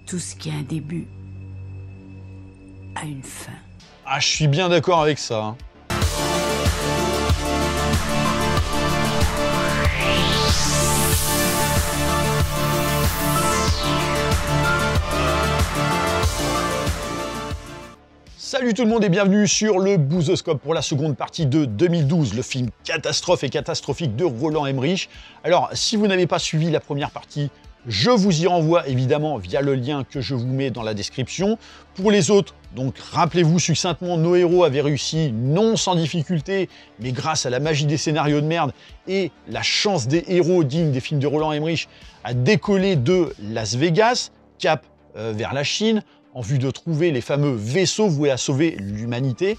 Tout ce qui a un début a une fin. Ah, je suis bien d'accord avec ça. Hein. Salut tout le monde et bienvenue sur le Boozoscope pour la seconde partie de 2012, le film catastrophe et catastrophique de Roland Emmerich. Alors, si vous n'avez pas suivi la première partie, je vous y renvoie évidemment via le lien que je vous mets dans la description. Pour les autres, donc rappelez-vous succinctement, nos héros avaient réussi, non sans difficulté, mais grâce à la magie des scénarios de merde et la chance des héros dignes des films de Roland Emmerich, à décoller de Las Vegas, cap vers la Chine, en vue de trouver les fameux vaisseaux voués à sauver l'humanité,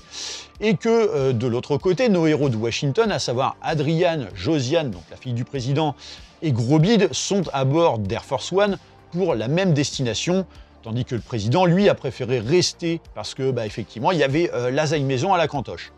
et que de l'autre côté, nos héros de Washington, à savoir Adriane, Josiane, donc la fille du président, et Gros Bide, sont à bord d'Air Force One pour la même destination, tandis que le président, lui, a préféré rester parce que, effectivement, il y avait lasagne maison à la cantoche.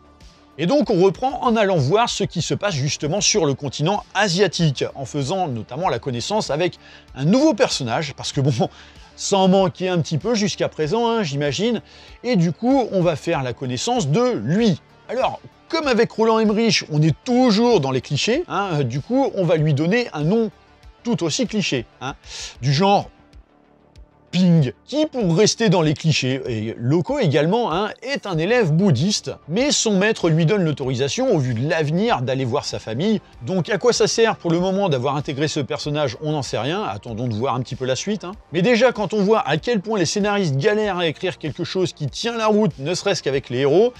Et donc on reprend en allant voir ce qui se passe justement sur le continent asiatique, en faisant notamment la connaissance avec un nouveau personnage, parce que bon, ça en manquait un petit peu jusqu'à présent, hein, j'imagine, et du coup on va faire la connaissance de lui. Alors, comme avec Roland Emmerich, on est toujours dans les clichés, hein, du coup on va lui donner un nom tout aussi cliché, hein, du genre Ping, qui, pour rester dans les clichés et locaux également, hein, est un élève bouddhiste, mais son maître lui donne l'autorisation, au vu de l'avenir, d'aller voir sa famille. Donc à quoi ça sert pour le moment d'avoir intégré ce personnage, on n'en sait rien, attendons de voir un petit peu la suite. Hein. Mais déjà, quand on voit à quel point les scénaristes galèrent à écrire quelque chose qui tient la route, ne serait-ce qu'avec les héros,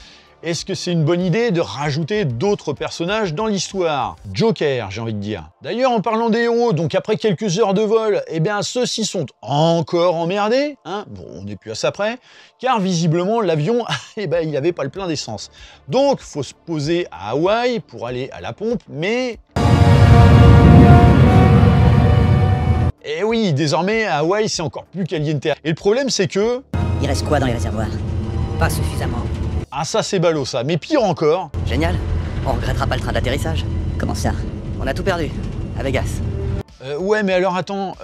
est-ce que c'est une bonne idée de rajouter d'autres personnages dans l'histoire? Joker, j'ai envie de dire. D'ailleurs, en parlant des héros, donc après quelques heures de vol, eh bien ceux-ci sont encore emmerdés, hein, bon, on n'est plus à ça près, car visiblement l'avion, il n'avait pas le plein d'essence. Donc, faut se poser à Hawaï pour aller à la pompe, mais... Et oui, désormais, à Hawaï, c'est encore plus caliente. Et le problème, c'est que... Il reste quoi dans les réservoirs? Pas suffisamment. Ah ça c'est ballot ça, mais pire encore... Génial. On regrettera pas le train d'atterrissage. Comment ça? On a tout perdu. À Vegas. Ouais, mais alors attends,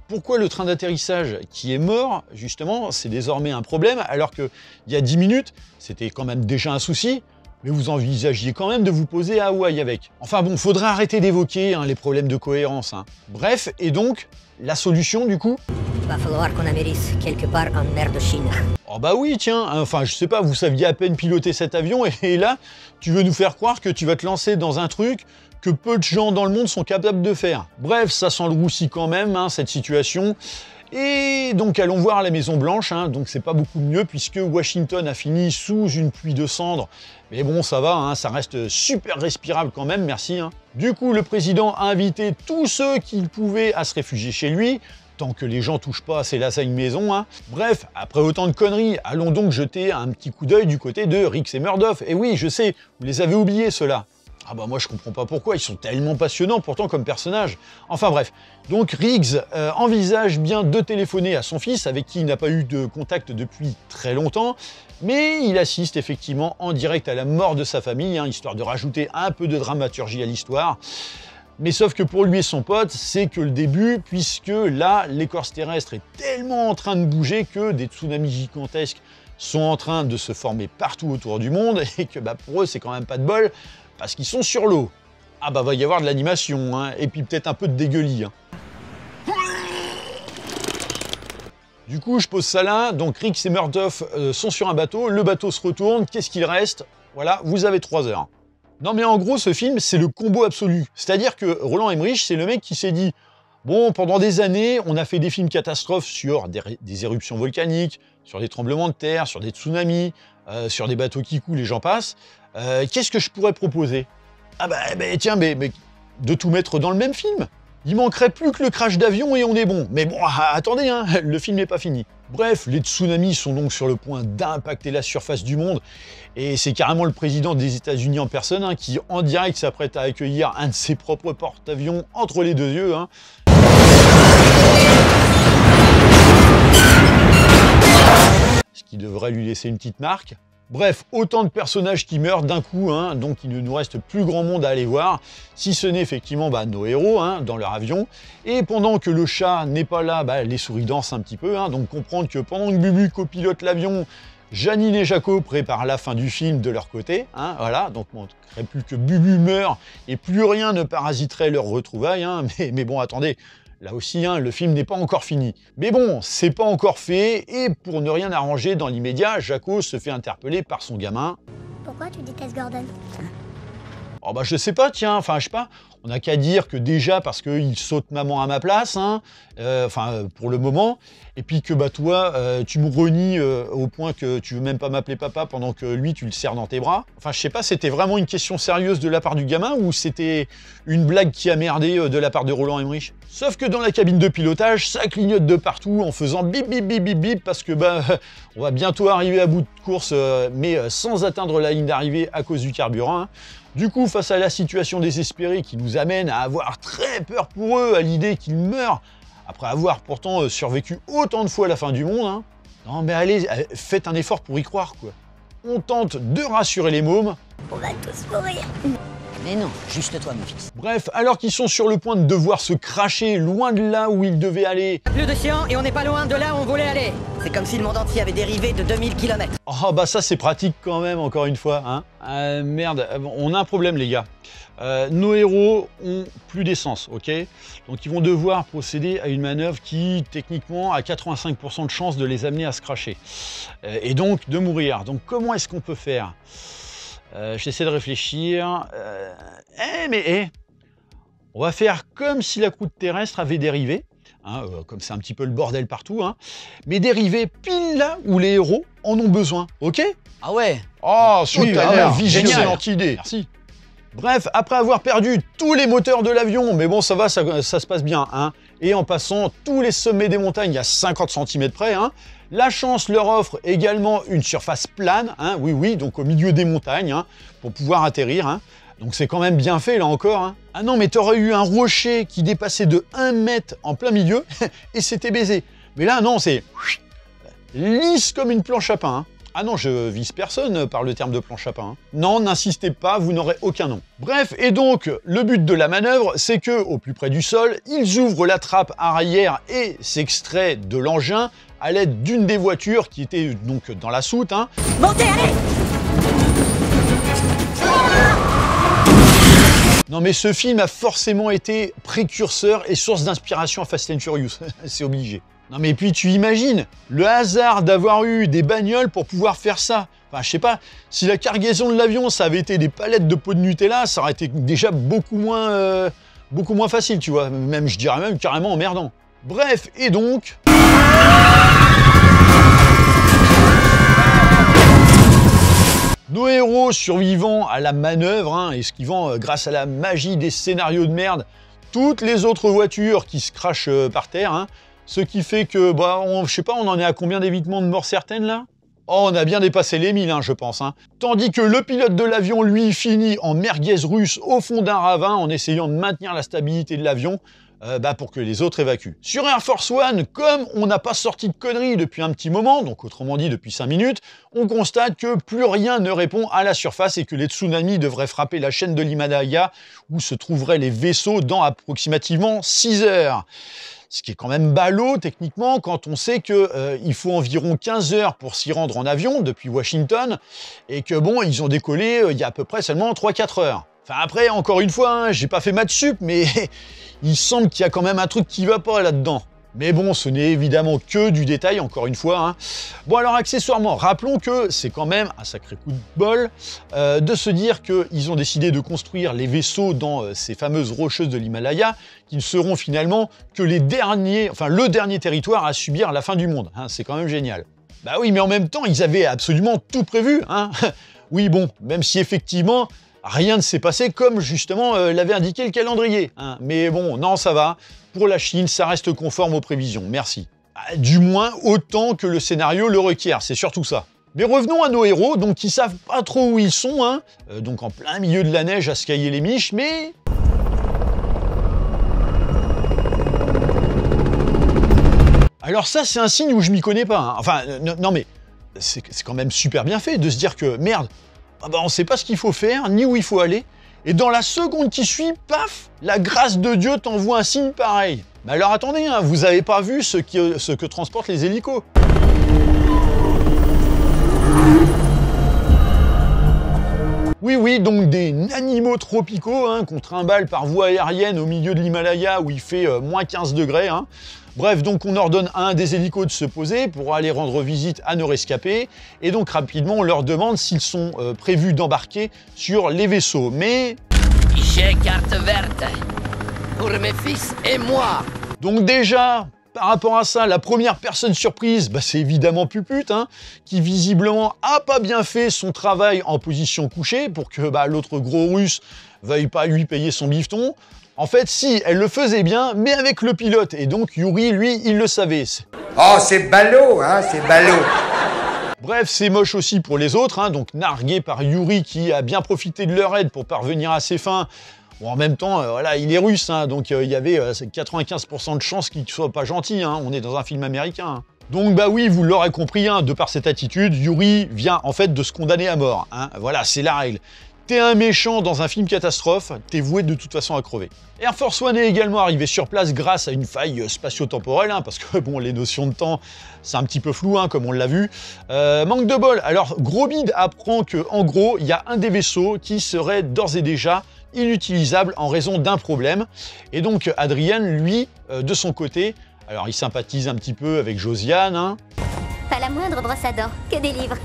pourquoi le train d'atterrissage qui est mort, justement, c'est désormais un problème, alors qu'il y a 10 minutes, c'était quand même déjà un souci, mais vous envisagiez quand même de vous poser à Hawaï avec. Enfin bon, faudrait arrêter d'évoquer hein, les problèmes de cohérence. Hein. Bref, et donc, la solution du coup? Va falloir qu'on amérisse quelque part en mer de Chine. Oh bah oui, tiens, enfin je sais pas, vous saviez à peine piloter cet avion et là, tu veux nous faire croire que tu vas te lancer dans un truc que peu de gens dans le monde sont capables de faire. Bref, ça sent le roussi quand même, hein, cette situation. Et donc allons voir la Maison Blanche, hein, donc c'est pas beaucoup mieux puisque Washington a fini sous une pluie de cendres. Mais bon, ça va, hein, ça reste super respirable quand même, merci. Hein. Du coup, le président a invité tous ceux qu'il pouvait à se réfugier chez lui, tant que les gens touchent pas à ces lasagnes maison. Hein. Bref, après autant de conneries, allons donc jeter un petit coup d'œil du côté de Riggs et Murdoch. Et oui, je sais, vous les avez oubliés ceux-là. Ah bah moi je comprends pas pourquoi, ils sont tellement passionnants pourtant comme personnages. Enfin bref, donc Riggs envisage bien de téléphoner à son fils avec qui il n'a pas eu de contact depuis très longtemps, mais il assiste effectivement en direct à la mort de sa famille, hein, histoire de rajouter un peu de dramaturgie à l'histoire. Mais sauf que pour lui et son pote, c'est que le début, puisque là, l'écorce terrestre est tellement en train de bouger que des tsunamis gigantesques sont en train de se former partout autour du monde, et que pour eux, c'est quand même pas de bol, parce qu'ils sont sur l'eau. Ah bah va y avoir de l'animation, hein, et puis peut-être un peu de dégueulis. Hein. Du coup, je pose ça là, donc Riggs et Murdoch sont sur un bateau, le bateau se retourne, qu'est-ce qu'il reste? Voilà, vous avez 3 heures. Non mais en gros, ce film, c'est le combo absolu. C'est-à-dire que Roland Emmerich, c'est le mec qui s'est dit « Bon, pendant des années, on a fait des films catastrophes sur des éruptions volcaniques, sur des tremblements de terre, sur des tsunamis, sur des bateaux qui coulent et j'en passe. Qu'est-ce que je pourrais proposer ?» Ah tiens, mais de tout mettre dans le même film. Il manquerait plus que le crash d'avion et on est bon. Mais bon, attendez, hein, le film n'est pas fini. Bref, les tsunamis sont donc sur le point d'impacter la surface du monde. Et c'est carrément le président des États-Unis en personne hein, qui, en direct, s'apprête à accueillir un de ses propres porte-avions entre les deux yeux. Hein. Ce qui devrait lui laisser une petite marque. Bref, autant de personnages qui meurent d'un coup, hein, donc il ne nous reste plus grand monde à aller voir, si ce n'est effectivement nos héros hein, dans leur avion. Et pendant que le chat n'est pas là, les souris dansent un petit peu, hein, donc comprendre que pendant que Bubu copilote l'avion, Janine et Jaco préparent la fin du film de leur côté, hein, voilà, donc il ne manquerait plus que Bubu meure et plus rien ne parasiterait leur retrouvaille, hein, mais bon, attendez, là aussi, hein, le film n'est pas encore fini. Mais bon, c'est pas encore fait, et pour ne rien arranger dans l'immédiat, Jaco se fait interpeller par son gamin. Pourquoi tu détestes Gordon? Oh je sais pas, tiens, enfin je sais pas, on n'a qu'à dire que déjà parce qu'il saute maman à ma place, hein, pour le moment, et puis que toi, tu me renies au point que tu veux même pas m'appeler papa pendant que lui, tu le serres dans tes bras. Enfin je sais pas, c'était vraiment une question sérieuse de la part du gamin ou c'était une blague qui a merdé de la part de Roland Emmerich? Sauf que dans la cabine de pilotage, ça clignote de partout en faisant bip bip bip bip bip parce que on va bientôt arriver à bout de course, mais sans atteindre la ligne d'arrivée à cause du carburant, hein. Du coup, face à la situation désespérée qui nous amène à avoir très peur pour eux, à l'idée qu'ils meurent, après avoir pourtant survécu autant de fois à la fin du monde, hein, non mais allez, faites un effort pour y croire, quoi. On tente de rassurer les mômes. On va tous mourir. Mais non, juste toi, mon fils. Bref, alors qu'ils sont sur le point de devoir se cracher loin de là où ils devaient aller. Plus d'océan et on n'est pas loin de là où on voulait aller. C'est comme si le monde entier avait dérivé de 2000 km. Oh ça c'est pratique quand même, encore une fois, hein. Merde, on a un problème les gars. Nos héros ont plus d'essence, ok? Donc ils vont devoir procéder à une manœuvre qui, techniquement, a 85% de chance de les amener à se cracher. Et donc de mourir. Donc comment est-ce qu'on peut faire? J'essaie de réfléchir. On va faire comme si la croûte terrestre avait dérivé, hein, comme c'est un petit peu le bordel partout, hein, mais dérivé pile là où les héros en ont besoin, ok? Ah ouais? Oh, super, génial. idée. Merci. Bref, après avoir perdu tous les moteurs de l'avion, mais bon, ça va, ça se passe bien, hein, et en passant tous les sommets des montagnes à 50 cm près, hein, la chance leur offre également une surface plane, hein, oui, donc au milieu des montagnes, hein, pour pouvoir atterrir, hein. Donc c'est quand même bien fait, là encore, hein. Ah non, mais t'aurais eu un rocher qui dépassait de 1 mètre en plein milieu, et c'était baisé. Mais là, non, c'est lisse comme une planche à pain, hein. Ah non, je vise personne par le terme de planche à pain, hein. Non, n'insistez pas, vous n'aurez aucun nom. Bref, et donc, le but de la manœuvre, c'est que, au plus près du sol, ils ouvrent la trappe arrière et s'extraient de l'engin à l'aide d'une des voitures qui était donc dans la soute, hein. Montez, allez! Non mais ce film a forcément été précurseur et source d'inspiration à Fast and Furious, c'est obligé. Non mais puis tu imagines, le hasard d'avoir eu des bagnoles pour pouvoir faire ça. Enfin je sais pas, si la cargaison de l'avion ça avait été des palettes de pots de Nutella, ça aurait été déjà beaucoup moins facile, tu vois. Même, je dirais même carrément emmerdant. Bref, et donc... Nos héros survivant à la manœuvre, hein, esquivant grâce à la magie des scénarios de merde toutes les autres voitures qui se crachent par terre, hein, ce qui fait que, je sais pas, on en est à combien d'évitements de mort certaines là? Oh, on a bien dépassé les 1000, hein, je pense, hein. Tandis que le pilote de l'avion, lui, finit en merguez russe au fond d'un ravin en essayant de maintenir la stabilité de l'avion, pour que les autres évacuent. Sur Air Force One, comme on n'a pas sorti de conneries depuis un petit moment, donc autrement dit depuis 5 minutes, on constate que plus rien ne répond à la surface et que les tsunamis devraient frapper la chaîne de l'Himalaya où se trouveraient les vaisseaux dans approximativement 6 heures. Ce qui est quand même ballot techniquement quand on sait qu'il faut environ 15 heures pour s'y rendre en avion depuis Washington et que bon, ils ont décollé il y a à peu près seulement 3-4 heures. Enfin après, encore une fois, hein, j'ai pas fait maths sup, mais il semble qu'il y a quand même un truc qui va pas là-dedans. Mais bon, ce n'est évidemment que du détail, encore une fois, hein. Bon alors accessoirement, rappelons que c'est quand même un sacré coup de bol de se dire qu'ils ont décidé de construire les vaisseaux dans ces fameuses rocheuses de l'Himalaya, qui ne seront finalement que le dernier territoire à subir la fin du monde, hein. C'est quand même génial. Bah oui, mais en même temps, ils avaient absolument tout prévu, hein. Oui bon, même si effectivement... rien ne s'est passé comme justement l'avait indiqué le calendrier, hein. Mais bon, non, ça va. Pour la Chine, ça reste conforme aux prévisions, merci. Du moins, autant que le scénario le requiert, c'est surtout ça. Mais revenons à nos héros, donc qui savent pas trop où ils sont, hein. Donc en plein milieu de la neige à se cailler les miches, mais... Alors ça, c'est un signe où je m'y connais pas, hein. Enfin, non mais... c'est quand même super bien fait de se dire que, merde, ah bah on sait pas ce qu'il faut faire, ni où il faut aller, et dans la seconde qui suit, paf, la grâce de Dieu t'envoie un signe pareil. Mais alors attendez, hein, vous avez pas vu ce que transportent les hélicos. Oui, donc des animaux tropicaux hein, qu'on trimballe par voie aérienne au milieu de l'Himalaya où il fait moins 15 degrés. Hein. Bref, donc on ordonne à un des hélicos de se poser pour aller rendre visite à nos rescapés. Et donc rapidement, on leur demande s'ils sont prévus d'embarquer sur les vaisseaux. Mais... J'ai carte verte pour mes fils et moi. Donc déjà... Par rapport à ça, la première personne surprise, bah c'est évidemment Puput, hein, qui visiblement a pas bien fait son travail en position couchée pour que bah, l'autre gros russe veuille pas lui payer son bifton. En fait, si, elle le faisait bien, mais avec le pilote. Et donc Yuri, lui, il le savait. Oh, c'est ballot, hein, c'est ballot. Bref, c'est moche aussi pour les autres, hein, donc nargué par Yuri qui a bien profité de leur aide pour parvenir à ses fins. Bon, en même temps, voilà, il est russe, hein, donc il y avait 95% de chances qu'il ne soit pas gentil, hein, on est dans un film américain. Hein. Donc bah oui, vous l'aurez compris, hein, de par cette attitude, Yuri vient en fait de se condamner à mort. Hein, voilà, c'est la règle. T'es un méchant dans un film catastrophe, t'es voué de toute façon à crever. Air Force One est également arrivé sur place grâce à une faille spatio-temporelle, hein, parce que bon, les notions de temps, c'est un petit peu flou, hein, comme on l'a vu. Manque de bol, alors Gros Bide apprend que en gros, il y a un des vaisseaux qui serait d'ores et déjà inutilisable en raison d'un problème. Et donc Adrien, lui, de son côté, alors il sympathise un petit peu avec Josiane. Hein. Pas la moindre brosse à dents, que des livres.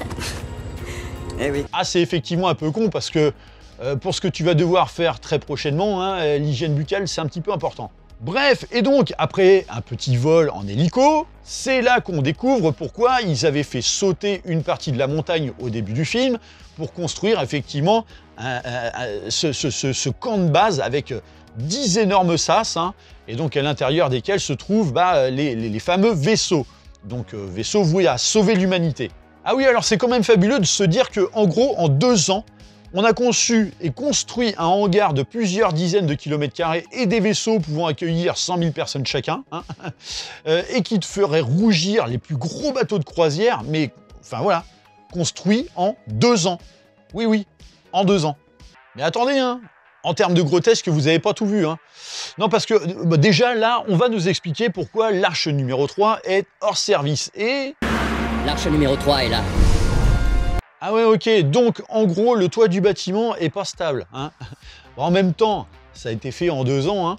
Eh oui. Ah, c'est effectivement un peu con parce que pour ce que tu vas devoir faire très prochainement, hein, l'hygiène buccale, c'est un petit peu important. Bref, et donc, après un petit vol en hélico, c'est là qu'on découvre pourquoi ils avaient fait sauter une partie de la montagne au début du film pour construire effectivement ce camp de base avec 10 énormes sas, hein, et donc à l'intérieur desquels se trouvent les fameux vaisseaux. Donc vaisseaux voués à sauver l'humanité. Ah oui, alors c'est quand même fabuleux de se dire que, en gros, en 2 ans, on a conçu et construit un hangar de plusieurs dizaines de kilomètres carrés et des vaisseaux pouvant accueillir 100 000 personnes chacun, hein, et qui te ferait rougir les plus gros bateaux de croisière, mais, enfin voilà, construit en 2 ans. Oui, en 2 ans. Mais attendez, hein, en termes de grotesque, vous n'avez pas tout vu. Hein. Non, parce que bah, déjà, là, on va nous expliquer pourquoi l'arche numéro 3 est hors service. Et... L'arche numéro 3 est là. Ah ouais, ok, donc en gros, le toit du bâtiment est pas stable. Hein. En même temps, ça a été fait en 2 ans, hein.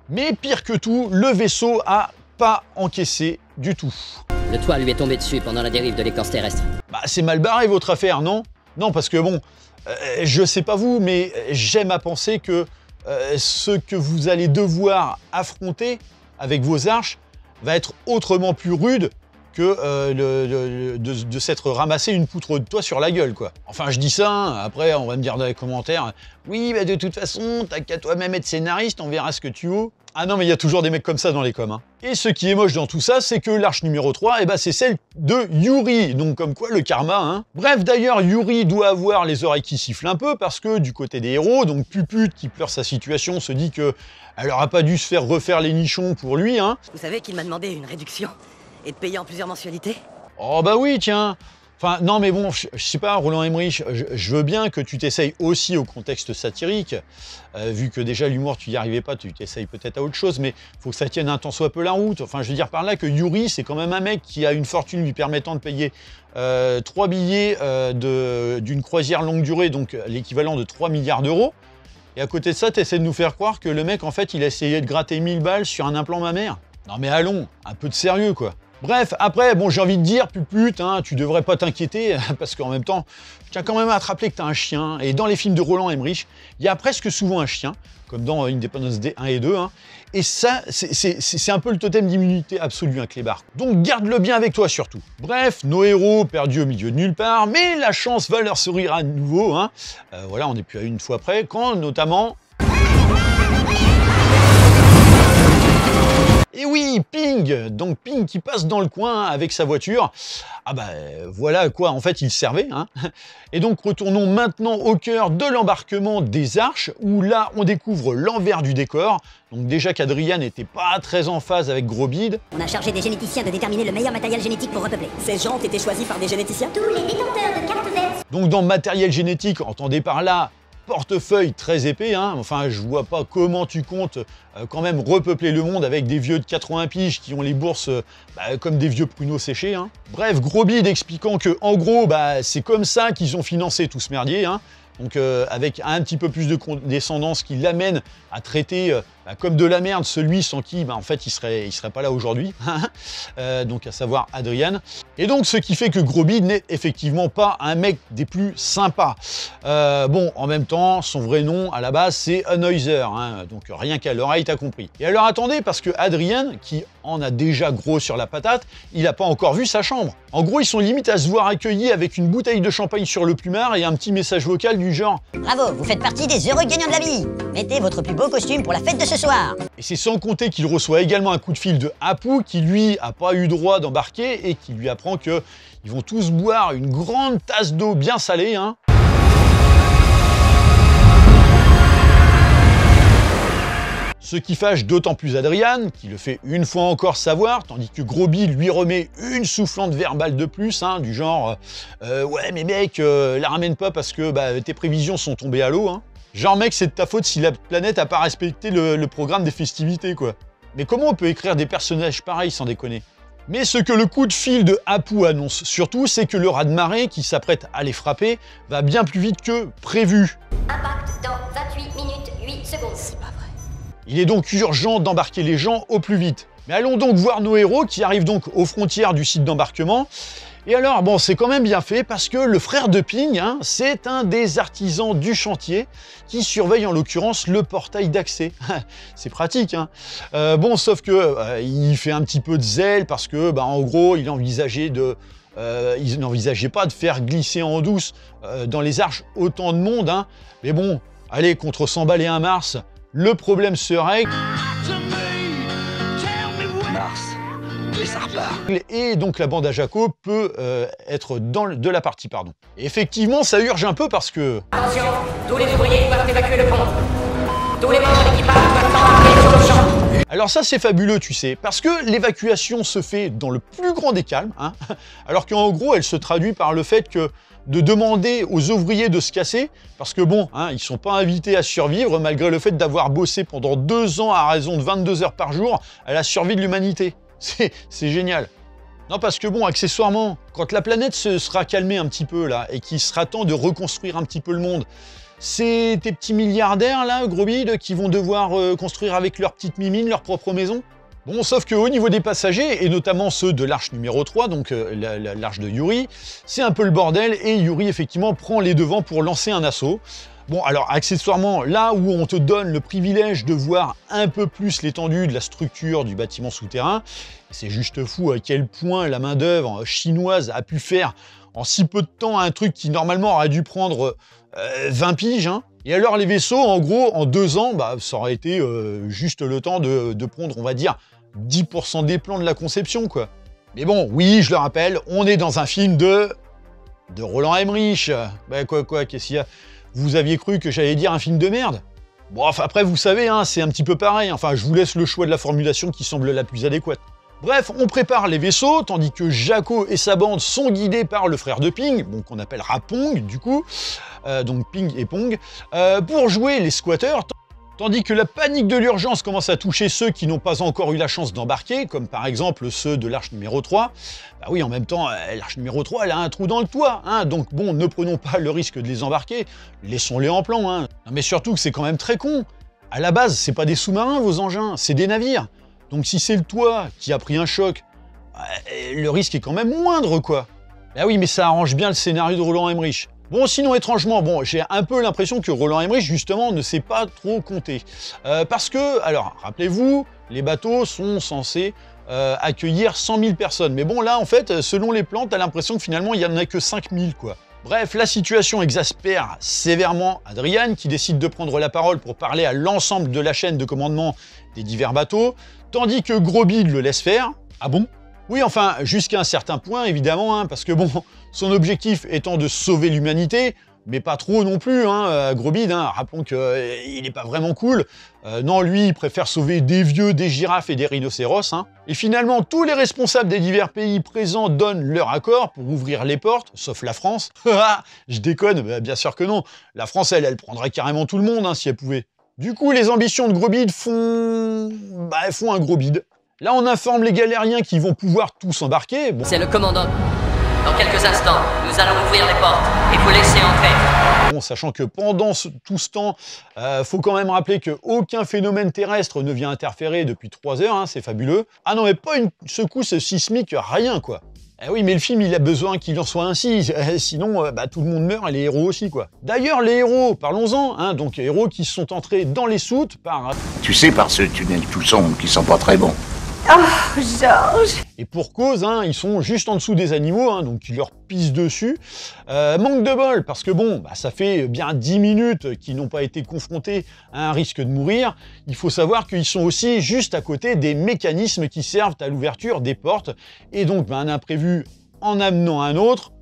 Mais pire que tout, le vaisseau a pas encaissé du tout. Le toit lui est tombé dessus pendant la dérive de l'écorce terrestre. Bah c'est mal barré votre affaire, non? Non, parce que bon, je sais pas vous, mais j'aime à penser que ce que vous allez devoir affronter avec vos arches va être autrement plus rude que de s'être ramassé une poutre de toit sur la gueule, quoi. Enfin, je dis ça, hein, après, on va me dire dans les commentaires, oui, bah de toute façon, t'as qu'à toi-même être scénariste, on verra ce que tu vaux. Ah non, mais il y a toujours des mecs comme ça dans les coms. Hein. Et ce qui est moche dans tout ça, c'est que l'arche numéro 3, eh ben, c'est celle de Yuri, donc comme quoi le karma. Hein. Bref, d'ailleurs, Yuri doit avoir les oreilles qui sifflent un peu, parce que du côté des héros, donc Puput, qui pleure sa situation, se dit que elle aura pas dû se faire refaire les nichons pour lui. Hein. Vous savez qu'il m'a demandé une réduction et de payer en plusieurs mensualités? Oh bah oui, tiens. Enfin, non mais bon, je sais pas, Roland Emmerich, je veux bien que tu t'essayes aussi au contexte satirique, vu que déjà l'humour, tu y arrivais pas, tu t'essayes peut-être à autre chose, mais faut que ça tienne un tant soit peu la route. Enfin, je veux dire par là que Yuri, c'est quand même un mec qui a une fortune lui permettant de payer 3 billets d'une croisière longue durée, donc l'équivalent de 3 milliards d'euros. Et à côté de ça, tu essaies de nous faire croire que le mec, en fait, il a essayé de gratter 1000 balles sur un implant mammaire. Non mais allons, un peu de sérieux, quoi. Bref, après, bon, j'ai envie de dire, Puput, hein, tu devrais pas t'inquiéter, parce qu'en même temps, je tiens quand même à te rappeler que t'as un chien, et dans les films de Roland Emmerich, il y a presque souvent un chien, comme dans Independence Day 1 et 2, hein, et ça, c'est un peu le totem d'immunité absolue, un clébard. Donc garde-le bien avec toi, surtout. Bref, nos héros perdus au milieu de nulle part, mais la chance va leur sourire à nouveau, hein. Voilà, on n'est plus à une fois près, quand notamment... Et oui, Ping, donc Ping qui passe dans le coin avec sa voiture. Ah bah voilà à quoi en fait il servait. Hein. Et donc retournons maintenant au cœur de l'embarquement des Arches, où là on découvre l'envers du décor. Donc déjà qu'Adrian n'était pas très en phase avec Gros Bide. On a chargé des généticiens de déterminer le meilleur matériel génétique pour repeupler. Ces gens ont été choisis par des généticiens? Tous les détenteurs de cartes vertes. Donc dans matériel génétique, entendez par là portefeuille très épais, hein. Enfin je vois pas comment tu comptes quand même repeupler le monde avec des vieux de 80 piges qui ont les bourses comme des vieux pruneaux séchés. Hein. Bref, Gros Bide expliquant que en gros c'est comme ça qu'ils ont financé tout ce merdier. Hein. Donc avec un petit peu plus de condescendance qui l'amène à traiter comme de la merde celui sans qui en fait il serait pas là aujourd'hui, donc à savoir Adrian. Et donc ce qui fait que Gros Bide n'est effectivement pas un mec des plus sympas. Bon, en même temps, son vrai nom à la base c'est Anheuser, hein, donc rien qu'à l'oreille t'as compris. Et alors attendez, parce que Adrian, qui en a déjà gros sur la patate, il a pas encore vu sa chambre. En gros, ils sont limite à se voir accueillis avec une bouteille de champagne sur le plumard et un petit message vocal du genre « Bravo, vous faites partie des heureux gagnants de la vie. Mettez votre plus beau costume pour la fête de ce soir. » Et c'est sans compter qu'il reçoit également un coup de fil de Apu qui lui a pas eu droit d'embarquer et qui lui apprend que ils vont tous boire une grande tasse d'eau bien salée. Hein. Ce qui fâche d'autant plus Adrian, qui le fait une fois encore savoir, tandis que Gros Bide lui remet une soufflante verbale de plus, hein, du genre ouais mais mec, la ramène pas parce que tes prévisions sont tombées à l'eau. Hein. Genre mec, c'est de ta faute si la planète a pas respecté le programme des festivités, quoi. Mais comment on peut écrire des personnages pareils sans déconner? Mais ce que le coup de fil de Apu annonce surtout, c'est que le raz-de-marée qui s'apprête à les frapper va bien plus vite que prévu. Impact dans 28 minutes 8 secondes. C'est pas vrai. Il est donc urgent d'embarquer les gens au plus vite. Mais allons donc voir nos héros qui arrivent donc aux frontières du site d'embarquement. Et alors, bon, c'est quand même bien fait parce que le frère de Ping, hein, c'est un des artisans du chantier qui surveille en l'occurrence le portail d'accès. C'est pratique, hein. Bon, sauf que il fait un petit peu de zèle parce que, en gros, il n'envisageait pas de faire glisser en douce dans les Arches autant de monde. Hein. Mais bon, allez, contre 100 balles et un Mars, le problème serait... Mars. Et ça repart. Et donc la bande à Jaco peut être de la partie, pardon. Et effectivement, ça urge un peu parce que... Attention, tous les ouvriers doivent évacuer le pont. Tous les membres de l'équipage doivent s'embarquer sur le champ. Alors ça, c'est fabuleux, tu sais, parce que l'évacuation se fait dans le plus grand des calmes, hein, alors qu'en gros, elle se traduit par le fait que de demander aux ouvriers de se casser, parce que bon, hein, ils sont pas invités à survivre, malgré le fait d'avoir bossé pendant 2 ans à raison de 22 heures par jour à la survie de l'humanité. C'est génial. Non, parce que bon, accessoirement, quand la planète se sera calmée un petit peu, là, et qu'il sera temps de reconstruire un petit peu le monde, c'est tes petits milliardaires, là, Gros Bide, qui vont devoir construire avec leurs petites mimines leur propre maison. Bon, sauf qu'au niveau des passagers, et notamment ceux de l'arche numéro 3, donc l'arche de Yuri, c'est un peu le bordel, et Yuri, effectivement, prend les devants pour lancer un assaut. Bon, alors, accessoirement, là où on te donne le privilège de voir un peu plus l'étendue de la structure du bâtiment souterrain, c'est juste fou à quel point la main-d'œuvre chinoise a pu faire en si peu de temps un truc qui, normalement, aurait dû prendre 20 piges, hein. Et alors, les vaisseaux, en gros, en 2 ans, ça aurait été juste le temps de prendre, on va dire, 10% des plans de la conception, quoi. Mais bon, oui, je le rappelle, on est dans un film de Roland Emmerich. Quoi, qu'est-ce qu'il y a? Vous aviez cru que j'allais dire un film de merde? Bon, enfin, après, vous savez, hein, c'est un petit peu pareil. Enfin, je vous laisse le choix de la formulation qui semble la plus adéquate. Bref, on prépare les vaisseaux, tandis que Jaco et sa bande sont guidés par le frère de Ping, bon, qu'on appellera Pong, du coup, donc Ping et Pong, pour jouer les squatteurs, tandis que la panique de l'urgence commence à toucher ceux qui n'ont pas encore eu la chance d'embarquer, comme par exemple ceux de l'arche numéro 3. Bah oui, en même temps, l'arche numéro 3, elle a un trou dans le toit, hein, donc bon, ne prenons pas le risque de les embarquer, laissons-les en plan, hein. Non, mais surtout que c'est quand même très con. À la base, c'est pas des sous-marins, vos engins, c'est des navires. Donc si c'est le toit qui a pris un choc, le risque est quand même moindre, quoi. Ah oui, mais ça arrange bien le scénario de Roland Emmerich. Bon, sinon, étrangement, j'ai un peu l'impression que Roland Emmerich, justement, ne sait pas trop compter. Parce que, alors, rappelez-vous, les bateaux sont censés accueillir 100 000 personnes. Mais bon, là, en fait, selon les plans, t'as l'impression que finalement, il n'y en a que 5 000, quoi. Bref, la situation exaspère sévèrement Adrian, qui décide de prendre la parole pour parler à l'ensemble de la chaîne de commandement des divers bateaux. tandis que Gros Bide le laisse faire. Ah bon? Oui, enfin, jusqu'à un certain point, évidemment, hein, parce que bon, son objectif étant de sauver l'humanité, mais pas trop non plus, hein, Gros Bide, hein, rappelons qu'il n'est pas vraiment cool. Non, lui, il préfère sauver des vieux, des girafes et des rhinocéros. Hein. Et finalement, tous les responsables des divers pays présents donnent leur accord pour ouvrir les portes, sauf la France. Je déconne, bah, bien sûr que non. La France, elle prendrait carrément tout le monde, hein, si elle pouvait. Du coup, les ambitions de Gros Bide font un gros bide. Là, on informe les galériens qui vont pouvoir tous embarquer. Bon. C'est le commandant. Dans quelques instants, nous allons ouvrir les portes et vous laisser entrer. Bon, sachant que pendant tout ce temps, faut quand même rappeler qu'aucun phénomène terrestre ne vient interférer depuis 3 heures, hein, c'est fabuleux. Ah non, mais pas une secousse sismique, rien, quoi. Eh oui, mais le film, il a besoin qu'il en soit ainsi, sinon tout le monde meurt et les héros aussi, quoi. D'ailleurs, les héros, parlons-en, hein, donc héros qui sont entrés dans les soutes par... Tu sais, par ce tunnel tout sombre qui sent pas très bon. Oh, Georges! Et pour cause, hein, ils sont juste en dessous des animaux, hein, donc ils leur pissent dessus. Manque de bol, parce que bon, ça fait bien 10 minutes qu'ils n'ont pas été confrontés à un risque de mourir. Il faut savoir qu'ils sont aussi juste à côté des mécanismes qui servent à l'ouverture des portes. Et donc, un imprévu en amenant un autre...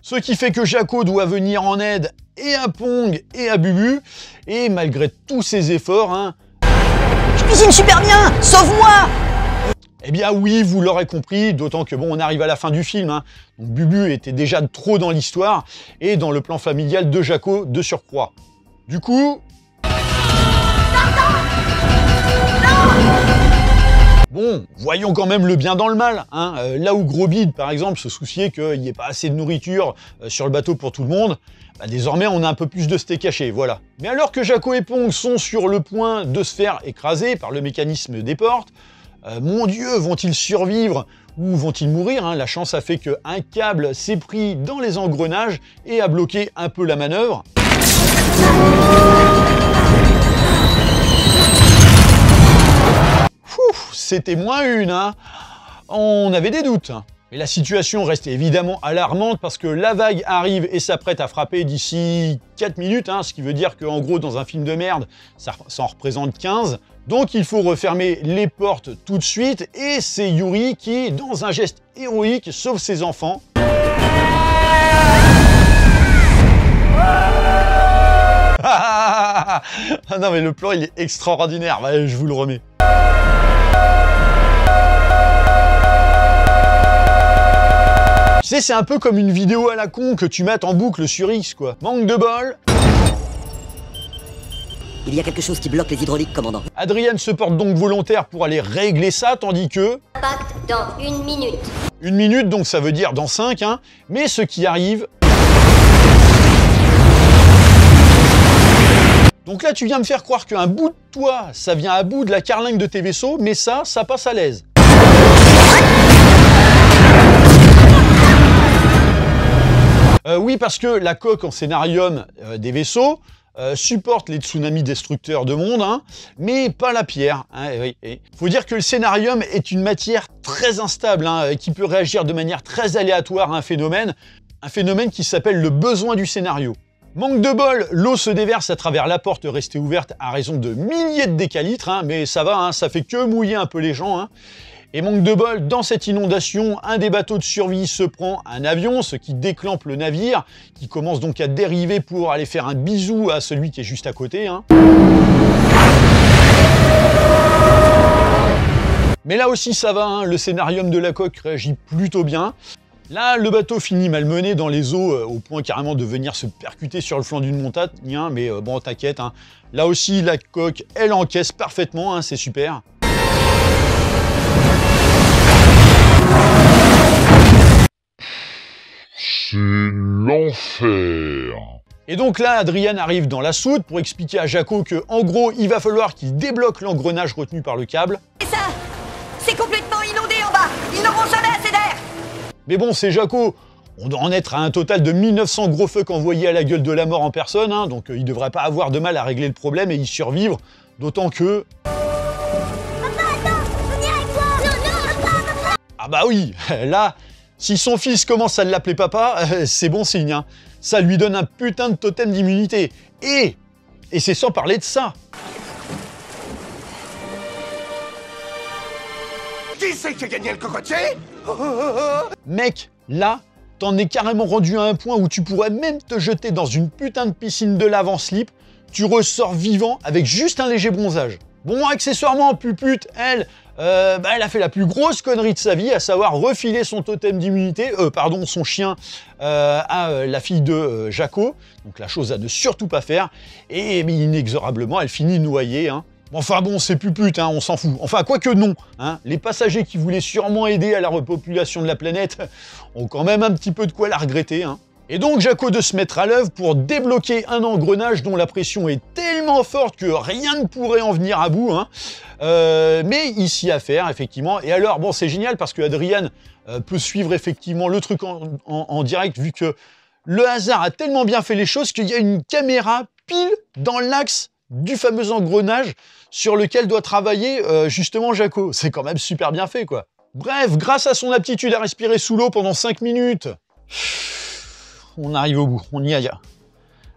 Ce qui fait que Jaco doit venir en aide et à Pong et à Bubu. Et malgré tous ses efforts, hein... Je cuisine super bien! Sauve-moi! Eh bien oui, vous l'aurez compris, d'autant que bon, on arrive à la fin du film. Hein. Donc Bubu était déjà trop dans l'histoire et dans le plan familial de Jaco de surcroît. Du coup... Bon, voyons quand même le bien dans le mal. Hein. Là où Gros Bide, par exemple, se souciait qu'il n'y ait pas assez de nourriture sur le bateau pour tout le monde, désormais on a un peu plus de steak haché, voilà. Mais alors que Jaco et Pong sont sur le point de se faire écraser par le mécanisme des portes, mon Dieu, vont-ils survivre ou vont-ils mourir, hein? La chance a fait qu'un câble s'est pris dans les engrenages et a bloqué un peu la manœuvre. C'était moins une, hein. On avait des doutes. Mais la situation reste évidemment alarmante parce que la vague arrive et s'apprête à frapper d'ici 4 minutes, hein, ce qui veut dire qu'en gros, dans un film de merde, ça en représente 15. Donc il faut refermer les portes tout de suite et c'est Yuri qui, dans un geste héroïque, sauve ses enfants. Ah non mais le plan il est extraordinaire, je vous le remets. Tu sais, c'est un peu comme une vidéo à la con que tu mates en boucle sur X, quoi. Manque de bol. Il y a quelque chose qui bloque les hydrauliques, commandant. Adrienne se porte donc volontaire pour aller régler ça, tandis que... Impact dans 1 minute. 1 minute, donc ça veut dire dans 5, hein. Mais ce qui arrive... Donc là, tu viens me faire croire qu'un bout de toi, ça vient à bout de la carlingue de tes vaisseaux, mais ça passe à l'aise. Oui, parce que la coque en scénarium des vaisseaux supporte les tsunamis destructeurs de monde, hein, mais pas la pierre. Hein, oui. Faut dire que le scénarium est une matière très instable, hein, qui peut réagir de manière très aléatoire à un phénomène qui s'appelle le besoin du scénario. Manque de bol, l'eau se déverse à travers la porte restée ouverte à raison de milliers de décalitres, hein, mais ça va, hein, ça fait que mouiller un peu les gens. Hein. Et manque de bol, dans cette inondation, un des bateaux de survie se prend un avion, ce qui déclenche le navire, qui commence donc à dériver pour aller faire un bisou à celui qui est juste à côté. Hein. Mais là aussi ça va, hein, le scénarium de la coque réagit plutôt bien. Là, le bateau finit malmené dans les eaux, au point carrément de venir se percuter sur le flanc d'une montagne, mais bon, t'inquiète. Hein. Là aussi, la coque, elle encaisse parfaitement, hein, c'est super. C'est l'enfer. Et donc là, Adrienne arrive dans la soute pour expliquer à Jaco que, en gros, il va falloir qu'il débloque l'engrenage retenu par le câble. Et ça, c'est complètement inondé en bas. Ils n'auront jamais assez d'air. Mais bon, c'est Jaco. On doit en être à un total de 1900 gros fuck envoyés à la gueule de la mort en personne, hein, donc il devrait pas avoir de mal à régler le problème et y survivre, d'autant que... Papa, attends, on ira avec toi. Non, papa. Ah bah oui, là, si son fils commence à l'appeler papa, c'est bon signe. Hein. Ça lui donne un putain de totem d'immunité. Et Et c'est sans parler de ça. Qui c'est qui a gagné le cocotier? Mec, là, t'en es carrément rendu à un point où tu pourrais même te jeter dans une putain de piscine de lave en slip, tu ressors vivant avec juste un léger bronzage. Bon, accessoirement, Pupute, elle a fait la plus grosse connerie de sa vie, à savoir refiler son totem d'immunité, son chien, à la fille de Jaco. Donc la chose à ne surtout pas faire. Et mais inexorablement, elle finit noyée. Hein. Enfin bon, c'est Pupute, hein, on s'en fout. Enfin, quoique non. Hein. Les passagers qui voulaient sûrement aider à la repopulation de la planète ont quand même un petit peu de quoi la regretter. Hein. Et donc Jaco de se mettre à l'œuvre pour débloquer un engrenage dont la pression est tellement forte que rien ne pourrait en venir à bout. Hein. Mais ici à faire, effectivement. Et alors, bon, c'est génial parce que Adrian peut suivre effectivement le truc en direct, vu que le hasard a tellement bien fait les choses qu'il y a une caméra pile dans l'axe du fameux engrenage sur lequel doit travailler justement Jaco. C'est quand même super bien fait, quoi. Bref, grâce à son aptitude à respirer sous l'eau pendant 5 minutes... On arrive au bout, on y est.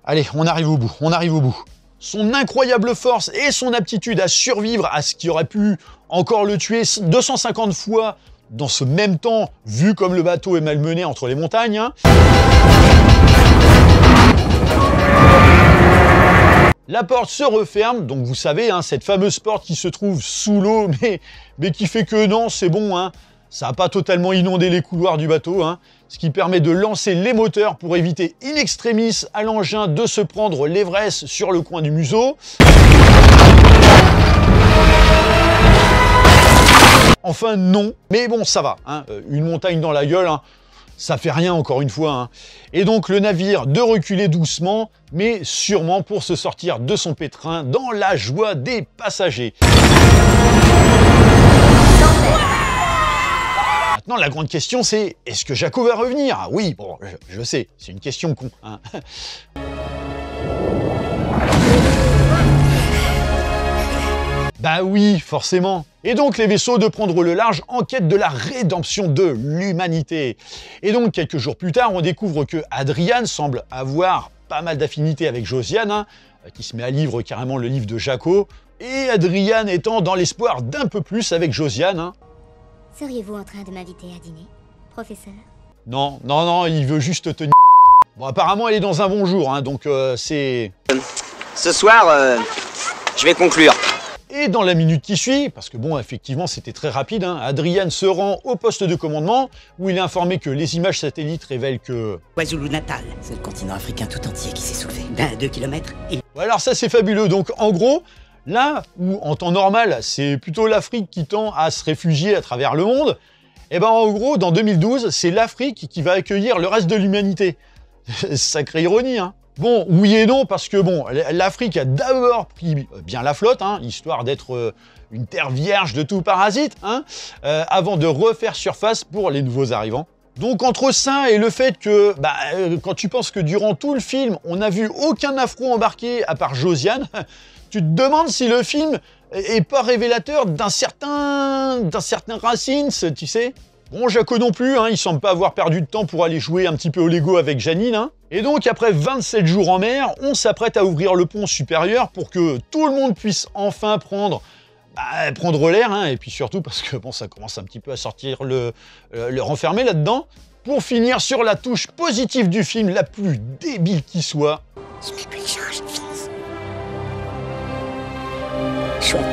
Allez, on arrive au bout. Son incroyable force et son aptitude à survivre à ce qui aurait pu encore le tuer 250 fois dans ce même temps, vu comme le bateau est malmené entre les montagnes. Hein. La porte se referme, donc vous savez, hein, cette fameuse porte qui se trouve sous l'eau, mais qui fait que non, c'est bon, hein. Ça n'a pas totalement inondé les couloirs du bateau, hein, ce qui permet de lancer les moteurs pour éviter in extremis à l'engin de se prendre l'Everest sur le coin du museau. Enfin non, mais bon ça va, hein, une montagne dans la gueule, hein, ça fait rien encore une fois. Hein. Et donc le navire de reculer doucement, mais sûrement pour se sortir de son pétrin dans la joie des passagers. Maintenant, la grande question, c'est est-ce que Jaco va revenir? Ah oui, bon, je sais, c'est une question con. Hein. Bah oui, forcément. Et donc, les vaisseaux de prendre le large en quête de la rédemption de l'humanité. Et donc, quelques jours plus tard, on découvre que Adrian semble avoir pas mal d'affinités avec Josiane, hein, qui se met à lire carrément le livre de Jaco. Et Adrian étant dans l'espoir d'un peu plus avec Josiane. Hein. Seriez-vous en train de m'inviter à dîner, professeur? Non, il veut juste te... Bon, apparemment, elle est dans un bon jour, hein, donc c'est... Ce soir, je vais conclure. Et dans la minute qui suit, parce que bon, effectivement, c'était très rapide, hein, Adrian se rend au poste de commandement, où il est informé que les images satellites révèlent que... KwaZulu-Natal, c'est le continent africain tout entier qui s'est soulevé. D'un 2 km et... Alors ça, c'est fabuleux. Donc, en gros... Là où, en temps normal, c'est plutôt l'Afrique qui tend à se réfugier à travers le monde, et ben en gros, dans 2012, c'est l'Afrique qui va accueillir le reste de l'humanité. Sacrée ironie, hein. Bon, oui et non, parce que bon, l'Afrique a d'abord pris bien la flotte, hein, histoire d'être une terre vierge de tout parasite, hein, avant de refaire surface pour les nouveaux arrivants. Donc entre ça et le fait que, quand tu penses que durant tout le film, on n'a vu aucun afro embarqué à part Josiane, tu te demandes si le film est pas révélateur d'un certain Racines, tu sais. Bon, Jaco non plus, hein, il semble pas avoir perdu de temps pour aller jouer un petit peu au Lego avec Janine. Hein. Et donc, après 27 jours en mer, on s'apprête à ouvrir le pont supérieur pour que tout le monde puisse enfin prendre l'air, hein, et puis surtout parce que bon, ça commence un petit peu à sortir le renfermé là-dedans, pour finir sur la touche positive du film, la plus débile qui soit. Il met plus de charge, Vince. chouette.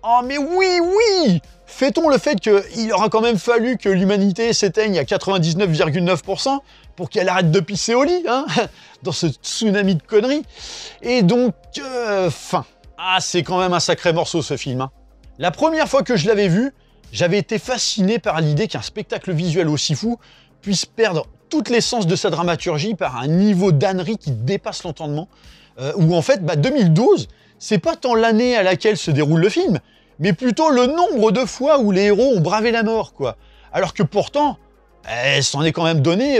Oh mais oui. Fait-on le fait qu'il aura quand même fallu que l'humanité s'éteigne à 99,9% pour qu'elle arrête de pisser au lit, hein, dans ce tsunami de conneries. Et donc, fin. Ah, c'est quand même un sacré morceau ce film. Hein. La première fois que je l'avais vu, j'avais été fasciné par l'idée qu'un spectacle visuel aussi fou puisse perdre toute l'essence de sa dramaturgie par un niveau d'ânerie qui dépasse l'entendement. Où en fait, 2012, c'est pas tant l'année à laquelle se déroule le film, mais plutôt le nombre de fois où les héros ont bravé la mort, quoi. Alors que pourtant, elle s'en est quand même donné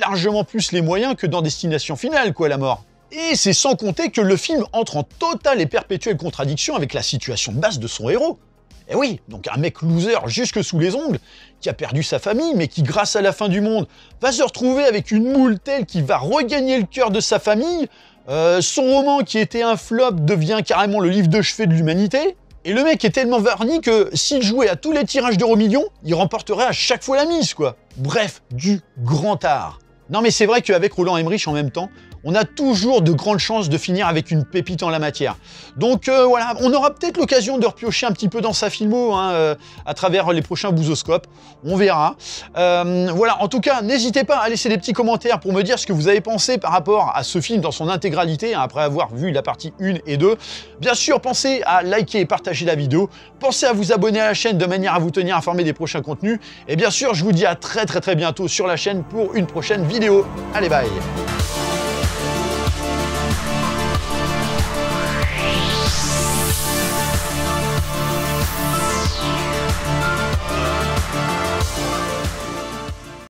largement plus les moyens que dans Destination Finale, quoi, la mort. Et c'est sans compter que le film entre en totale et perpétuelle contradiction avec la situation de base de son héros. Et oui, donc un mec loser jusque sous les ongles, qui a perdu sa famille, mais qui, grâce à la fin du monde, va se retrouver avec une moule telle qui va regagner le cœur de sa famille Son roman qui était un flop devient carrément le livre de chevet de l'humanité. Et le mec est tellement verni que s'il jouait à tous les tirages d'Euro-Millions, il remporterait à chaque fois la mise, quoi. Bref, du grand art. Non mais c'est vrai qu'avec Roland Emmerich en même temps, on a toujours de grandes chances de finir avec une pépite en la matière. Donc voilà, on aura peut-être l'occasion de repiocher un petit peu dans sa filmo à travers les prochains Boozoscopes. On verra. Voilà, en tout cas, n'hésitez pas à laisser des petits commentaires pour me dire ce que vous avez pensé par rapport à ce film dans son intégralité, après avoir vu la partie 1 et 2. Bien sûr, pensez à liker et partager la vidéo. Pensez à vous abonner à la chaîne de manière à vous tenir informé des prochains contenus. Et bien sûr, je vous dis à très bientôt sur la chaîne pour une prochaine vidéo. Allez, bye!